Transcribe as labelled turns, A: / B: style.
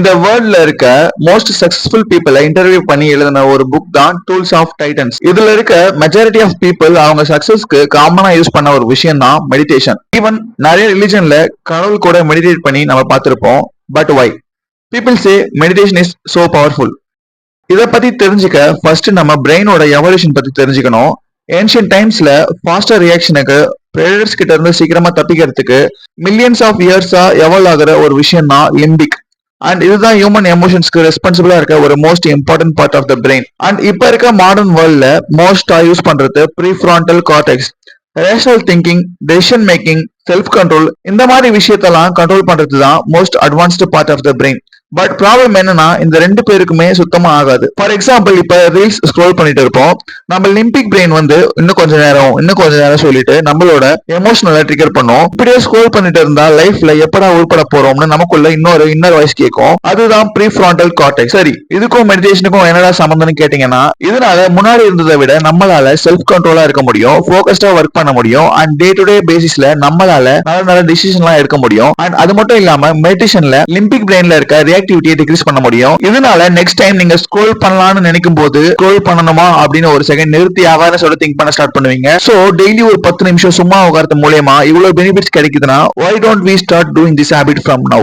A: இந்த வேர்ல்ட்ல இருக்க most successful பீப்புளை இன்டர்வியூ பண்ணி எழுதின ஒரு புக் தான் டூல்ஸ் ஆஃப் டைட்டன்ஸ். இதுல இருக்க மெஜாரிட்டி ஆஃப் பீப்புள் அவங்க சக்சஸ்க்கு காமனா யூஸ் பண்ண ஒரு விஷயம் தான் மெடிடேஷன். ஈவன் நிறைய ரிலிஜன்ல கடவுள் கூட மெடிடேட் பண்ணி நம்ம பார்த்திருப்போம். But why people say meditation is so powerful? இதை பத்தி தெரிஞ்சுக்க ஃபர்ஸ்ட் நம்ம பிரெயினோட எவல்யூஷன் பத்தி தெரிஞ்சுக்கணும். ஏன்ஷியன்ட் டைம்ஸ்ல ஃபாஸ்டர் ரியாக்ஷனுக்கு பிரெடர்ஸ் கிட்ட இருந்து சீக்கிரமா தப்பிக்கிறதுக்கு மில்லியன்ஸ் ஆஃப் இயர்ஸா எவால்வ் ஆகுற ஒரு விஷயம் தான் லிம்பிக். அண்ட் இதுதான் ஹியூமன் எமோஷன்ஸ்க்கு ரெஸ்பான்சிபிளா இருக்க ஒரு most important part of the brain. And இப்ப இருக்க மாடர்ன் வேர்ல்ட்ல மோஸ்டா யூஸ் பண்றது prefrontal cortex. Rational thinking, decision making, self control, இந்த மாதிரி விஷயத்தெல்லாம் கண்ட்ரோல் பண்றது தான் most advanced part of the brain. But problem என்னன்னா இந்த ரெண்டு பேருக்குமே சுத்தமா ஆகாது. ஃபார் எக்ஸாம்பிள், இப்ப ரீல்ஸ் ஸ்க்ரோல் பண்ணிட்டு இருப்போம். நம்ம லிம்பிக் பிரெயின் வந்து இன்னும் கொஞ்ச நேரம் சொல்லிட்டு நம்மளோட எமோஷனலை ட்ரிகர் பண்ணும். இப்படியே ஸ்க்ரோல் பண்ணிட்டு இருந்தா லைஃப்ல எப்படா உருப்பட போறோம்னு நமக்குள்ள இன்னொரு வாய்ஸ் கேட்கும். அதுதான் ப்ரீஃப்ரான்டல் கார்டெக்ஸ். சரி, இதுக்கும் மெடிடேஷனுக்கும் என்னடா சம்பந்தம்னு கேட்டீங்கன்னா, இதனால முன்னாடி இருந்ததை விட நம்மளால செல்ஃப் கண்ட்ரோலா இருக்க முடியும், ஃபோக்கஸ்டா ஒர்க் பண்ண முடியும், அண்ட் டே டு டே பேசிஸ்ல நம்மளால நல்ல டிசிஷன்லாம் எடுக்க முடியும். அண்ட் அது மட்டும் இல்லாம மெடிடேஷன்ல லிம்பிக் பிரெயின்ல இருக்க ரியாக்டிவிட்டியை டிக்ரீஸ் பண்ண முடியும். இதனால நெக்ஸ்ட் டைம் நீங்க ஸ்க்ரோல் பண்ணலாம்னு நினைக்கும் போது ஸ்க்ரோல் பண்ணணுமா அப்படின்னு ஒரு செகண்ட் நிறுத்தி அவேர்னஸோட திங்க் பண்ண ஸ்டார்ட் பண்ணுவீங்க. சோ டெய்லி ஒரு 10 நிமிஷம் சும்மா உட்கார்றது மூலமா இவ்வளவு பெனிஃபிட்ஸ் கிடைக்குதுன்னா why don't we start doing this habit from now?